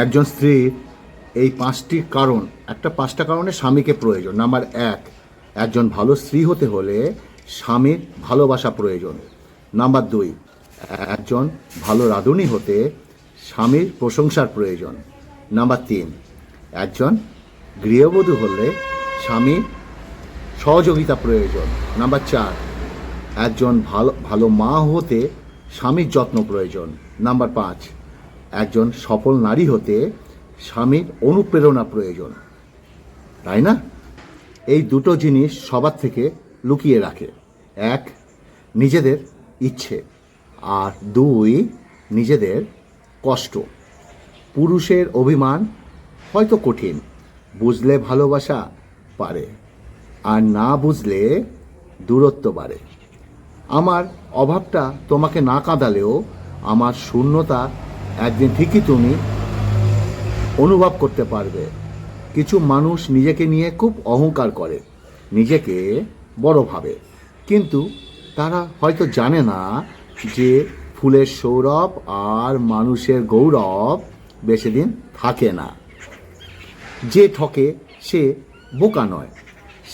একজন স্ত্রীর এই পাঁচটা কারণে স্বামীকে প্রয়োজন। নাম্বার 1, একজন ভালো স্ত্রী হতে হলে স্বামীর ভালোবাসা প্রয়োজন। নাম্বার 2, একজন ভালো রাঁধুনি হতে স্বামীর প্রশংসার প্রয়োজন। নাম্বার 3, একজন গৃহবধূ হলে স্বামীর সহযোগিতা প্রয়োজন। নাম্বার 4, একজন ভালো মা হতে স্বামীর যত্ন প্রয়োজন। নাম্বার 5, একজন সফল নারী হতে স্বামীর অনুপ্রেরণা প্রয়োজন। তাই না? এই দুটো জিনিস সবার থেকে লুকিয়ে রাখে। 1, নিজেদের ইচ্ছে, আর 2, নিজেদের কষ্ট। পুরুষের অভিমান হয়তো কঠিন, বুঝলে ভালোবাসা পারে, আর না বুঝলে দূরত্ব বাড়ে। আমার অভাবটা তোমাকে না কাঁদালেও আমার শূন্যতা একদিন ঠিকই তুমি অনুভব করতে পারবে। কিছু মানুষ নিজেকে নিয়ে খুব অহংকার করে, নিজেকে বড় ভাবে, কিন্তু তারা হয়তো জানে না যে ফুলের সৌরভ আর মানুষের গৌরব বেশি দিন থাকে না। যে ঠকে সে বোকা নয়,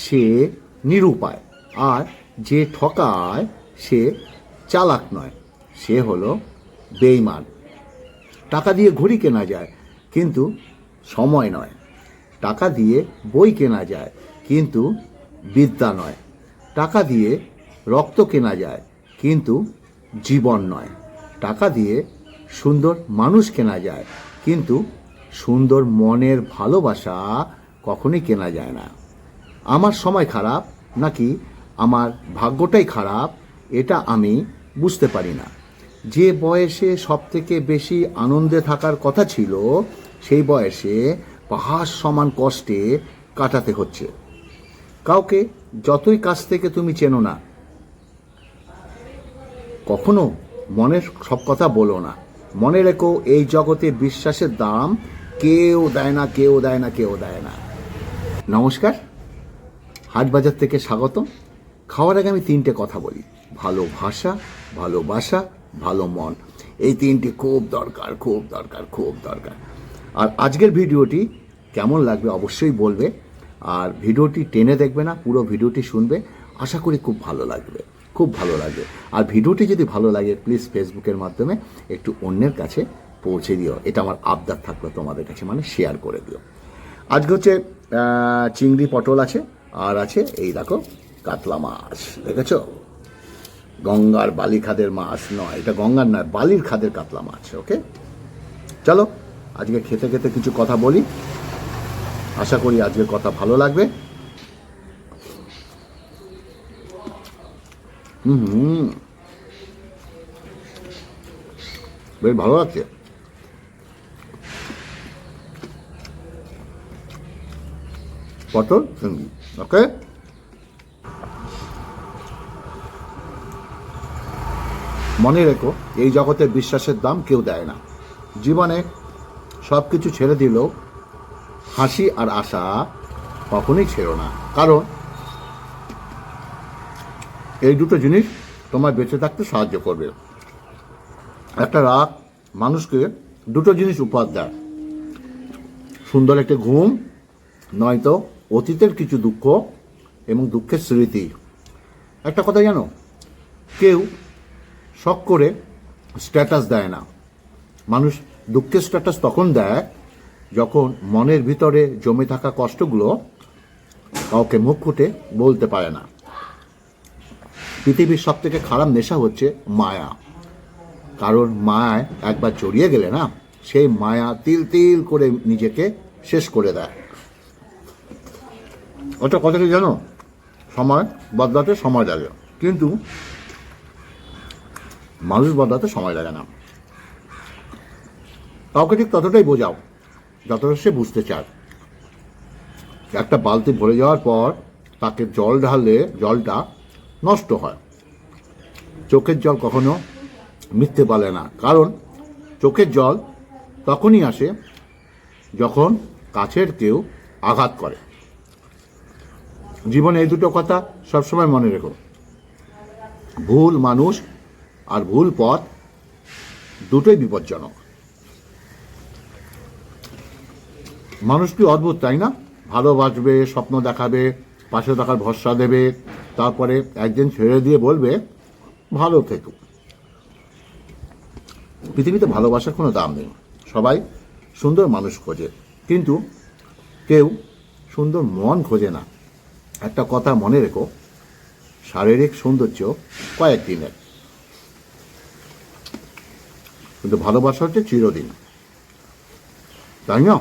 সে নিরুপায়। আর যে ঠকায় সে চালাক নয়, সে হলো বেঈমান। টাকা দিয়ে ঘড়ি কেনা যায়, কিন্তু সময় নয়। টাকা দিয়ে বই কেনা যায়, কিন্তু বিদ্যা নয়। টাকা দিয়ে রক্ত কেনা যায়, কিন্তু জীবন নয়। টাকা দিয়ে সুন্দর মানুষ কেনা যায়, কিন্তু সুন্দর মনের ভালোবাসা কখনোই কেনা যায় না। আমার সময় খারাপ নাকি আমার ভাগ্যটাই খারাপ, এটা আমি বুঝতে পারি না। যে বয়সে সবথেকে বেশি আনন্দে থাকার কথা ছিল, সেই বয়সে পাহাড় সমান কষ্টে কাটাতে হচ্ছে। কাউকে যতই কাছ থেকে তুমি চেনো না, কখনো মনের সব কথা বলো না। মনে রেখো, এই জগতে বিশ্বাসের দাম কেউ দেয় না, কেউ দেয় না, কেউ দেয় না। নমস্কার, হাটবাজার থেকে স্বাগতম। খাওয়ার আগে আমি 3টে কথা বলি: ভালোবাসা, ভালোবাসা, ভালো মন। এই 3টি খুব দরকার, খুব দরকার, খুব দরকার। আর আজকের ভিডিওটি কেমন লাগবে অবশ্যই বলবে। আর ভিডিওটি টেনে দেখবে না, পুরো ভিডিওটি শুনবে। আশা করি খুব ভালো লাগবে, খুব ভালো লাগবে। আর ভিডিওটি যদি ভালো লাগে, প্লিজ ফেসবুকের মাধ্যমে একটু অন্যের কাছে পৌঁছে দিও। এটা আমার আবদার থাকলো তোমাদের কাছে, মানে শেয়ার করে দিও। আজকে হচ্ছে চিংড়ি পটল আছে, আর আছে এই দেখো কাতলা মাছ। দেখেছ? গঙ্গার বালি খাদের মাছ নয়, এটা গঙ্গার নয়, বালির খাদের কাতলা মাছ। ওকে, চলো আজকে খেতে খেতে কিছু কথা বলি। আশা করি আজকের কথা ভালো লাগবে। বেশ ভালো লাগছে। পটল চিংড়ি, ওকে। মনে রেখো, এই জগতে বিশ্বাসের দাম কেউ দেয় না। জীবনে সব কিছু ছেড়ে দিলেও হাসি আর আশা কখনোই ছেড়ো না, কারণ এই দুটো জিনিস তোমার বেঁচে থাকতে সাহায্য করবে। একটা রাত মানুষকে দুটো জিনিস উপহার দেয়: সুন্দর একটা ঘুম, নয়তো অতীতের কিছু দুঃখ এবং দুঃখের স্মৃতি। একটা কথা জানো, কেউ শখ করে স্ট্যাটাস দেয় না। মানুষ দুঃখের স্ট্যাটাস তখন দেয় যখন মনের ভিতরে জমে থাকা কষ্টগুলো কাউকে মুখ ফুটে বলতে পারে না। পৃথিবীর সব থেকে খারাপ নেশা হচ্ছে মায়া। কারণ মায়ায় একবার জড়িয়ে গেলে না, সেই মায়া তিল তিল করে নিজেকে শেষ করে দেয়। ওটা কথা কি জানো? সময় বদলাতে সময় লাগে, কিন্তু মানুষ বদলাতে সময় লাগে না। কাউকে ঠিক ততটাই বোঝাও যতটা সে বুঝতে চায়। একটা বালতি ভরে যাওয়ার পর তাকে জল ঢাললে জলটা নষ্ট হয়। চোখের জল কখনো মিথ্যে বলে না, কারণ চোখের জল তখনই আসে যখন কাছের কেউ আঘাত করে। জীবনে এই দুটো কথা সবসময় মনে রেখো: ভুল মানুষ আর ভুল পথ দুটোই বিপজ্জনক। মানুষ কি অদ্ভুত, তাই না? ভালোবাসবে, স্বপ্ন দেখাবে, পাশে থাকার ভরসা দেবে, তারপরে একদিন ছেড়ে দিয়ে বলবে ভালো থেকো। পৃথিবীতে ভালোবাসার কোনো দাম নেই। সবাই সুন্দর মানুষ খোঁজে, কিন্তু কেউ সুন্দর মন খোঁজে না। একটা কথা মনে রেখো, শারীরিক সৌন্দর্য কয়েকদিনের, কিন্তু ভালোবাসা হচ্ছে চিরদিন, তাই না?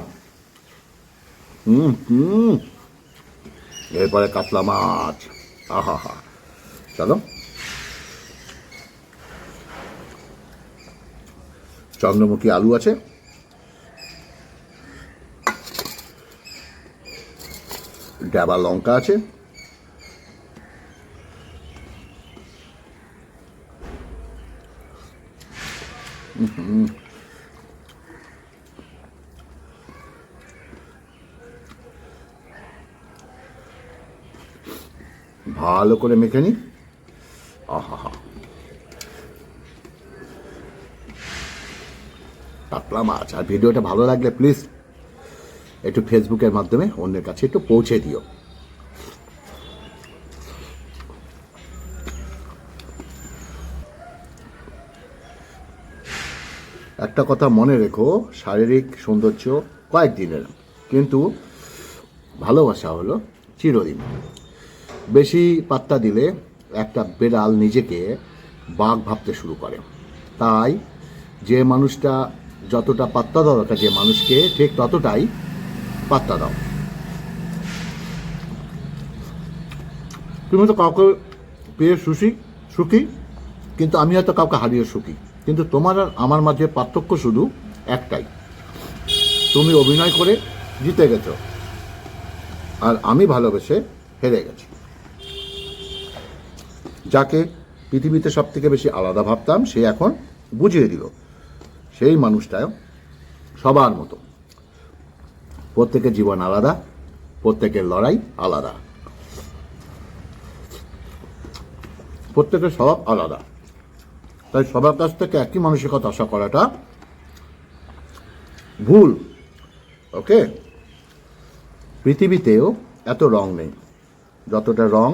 এরপরে কাতলা মাছ, আহা হা। চলো, চন্দ্রমুখী আলু আছে, ডাবা লঙ্কা আছে, ভালো করে মেখে নি। আহা হা, কাতলা মাছ। আর ভিডিওটা ভালো লাগলে প্লিজ একটু ফেসবুকের মাধ্যমে অন্যের কাছে একটু পৌঁছে দিও। একটা কথা মনে রেখো, শারীরিক সৌন্দর্য কয়েকদিনের, কিন্তু ভালোবাসা হলো চিরদিন। বেশি পাত্তা দিলে একটা বেড়াল নিজেকে বাঘ ভাবতে শুরু করে। তাই যে মানুষটা যতটা পাত্তা দেওয়া দরকার যে মানুষকে, ঠিক ততটাই পাত্তা দাও। তুমি তো কাউকে পেয়ে সুখী, কিন্তু আমি হয়তো কাউকে হারিয়ে সুখী। কিন্তু তোমার আর আমার মাঝে পার্থক্য শুধু একটাই, তুমি অভিনয় করে জিতে গেছো, আর আমি ভালোবেসে হেরে গেছি। যাকে পৃথিবীতে সব থেকে বেশি আলাদা ভাবতাম, সে এখন বুঝিয়ে দিল সেই মানুষটা সবার মতো। প্রত্যেকের জীবন আলাদা, প্রত্যেকের লড়াই আলাদা, প্রত্যেকের স্বভাব আলাদা। তাই সবার কাছ থেকে একই মানসিকতা আশা করাটা ভুল। ওকে, পৃথিবীতেও এত রং নেই যতটা রং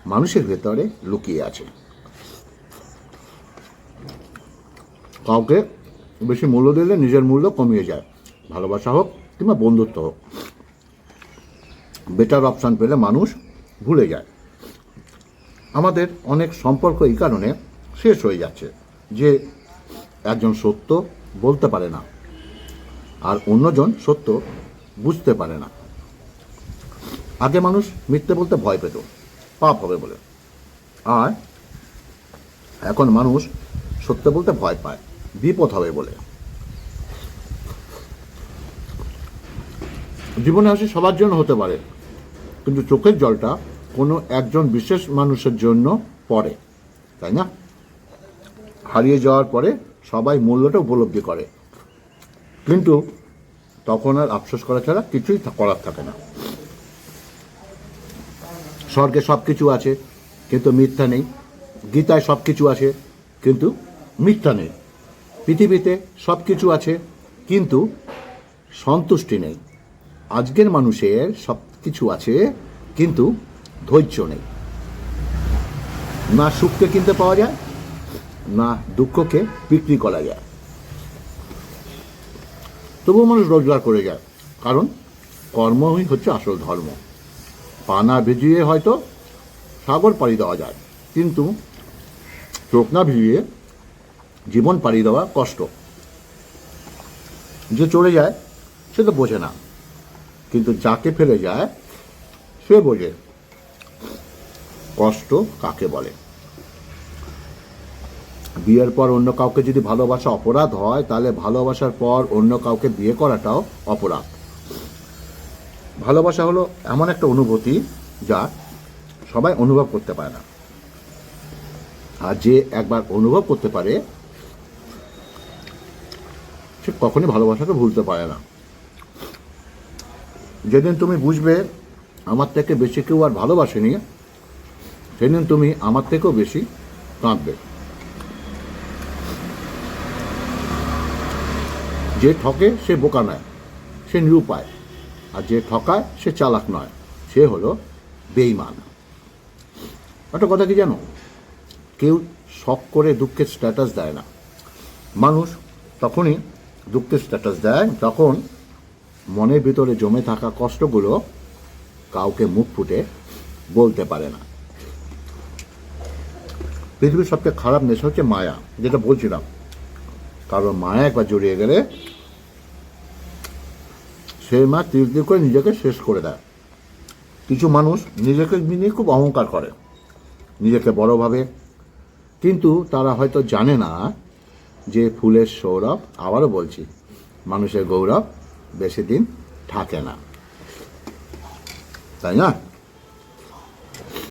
মানুষের ভেতরে লুকিয়ে আছে। কাউকে বেশি মূল্য দিলে নিজের মূল্য কমিয়ে যায়, ভালোবাসা হোক কিংবা বন্ধুত্ব হোক। বেটার অপশান পেলে মানুষ ভুলে যায়। আমাদের অনেক সম্পর্ক এই কারণে শেষ হয়ে যাচ্ছে যে একজন সত্য বলতে পারে না, আর অন্যজন সত্য বুঝতে পারে না। আগে মানুষ মিথ্যে বলতে ভয় পেত, পাপ হবে বলে, আর এখন মানুষ সত্য বলতে ভয় পায়, বিপদ হবে বলে। জীবনে হাসি সবার জন্য হতে পারে, কিন্তু চোখের জলটা কোনো একজন বিশেষ মানুষের জন্য পড়ে, তাই না? হারিয়ে যাওয়ার পরে সবাই মূল্যটা উপলব্ধি করে, কিন্তু তখন আর আফসোস করা ছাড়া কিছুই করার থাকে না। স্বর্গে সব কিছু আছে কিন্তু মিথ্যা নেই, গীতায় সব কিছু আছে কিন্তু মিথ্যা নেই, পৃথিবীতে সব কিছু আছে কিন্তু সন্তুষ্টি নেই। আজকের মানুষের সব কিছু আছে কিন্তু ধৈর্য নেই। না সুখকে কিনতে পাওয়া যায়, না দুঃখকে বিক্রি করা যায়। তবুও মানুষ রোজগার করে যায়, কারণ কর্মই হচ্ছে আসল ধর্ম। পানা ভিজিয়ে হয়তো সাগর পাড়ি দেওয়া যায়, কিন্তু চোখ না ভিজিয়ে জীবন পাড়ি দেওয়া কষ্ট। যে চলে যায় সে তো বোঝে না, কিন্তু যাকে ফেলে যায় সে বোঝে কষ্ট কাকে বলে। বিয়ের পর অন্য কাউকে যদি ভালোবাসা অপরাধ হয়, তাহলে ভালোবাসার পর অন্য কাউকে বিয়ে করাটাও অপরাধ। ভালোবাসা হলো এমন একটা অনুভূতি যা সবাই অনুভব করতে পারে না, আর যে একবার অনুভব করতে পারে সে কখনই ভালোবাসাকে ভুলতে পারে না। যেদিন তুমি বুঝবে আমার থেকে বেশি কেউ আর ভালোবাসেনি, সেদিন তুমি আমার থেকেও বেশি কাঁদবে। যে ঠকে সে বোকা নয়, সে নিরুপায়। আর যে ঠকায় সে চালাক নয়, সে হলো বেঈমান। একটা কথা কি জানো, কেউ শখ করে দুঃখের স্ট্যাটাস দেয় না। মানুষ তখনই দুঃখের স্ট্যাটাস দেয় যখন মনের ভিতরে জমে থাকা কষ্টগুলো কাউকে মুখ ফুটে বলতে পারে না। পৃথিবীর সবচেয়ে খারাপ নেশা হচ্ছে মায়া, যেটা বলছিলাম। কারণ মায়া একবার জড়িয়ে গেলে সে মা তীর তীর করে নিজেকে শেষ করে দেয়। কিছু মানুষ নিজেকে নিয়ে খুব অহংকার করে, নিজেকে বড় ভাবে, কিন্তু তারা হয়তো জানে না যে ফুলের সৌরভ, আবারও বলছি, মানুষের গৌরব বেশি দিন থাকে না, তাই না?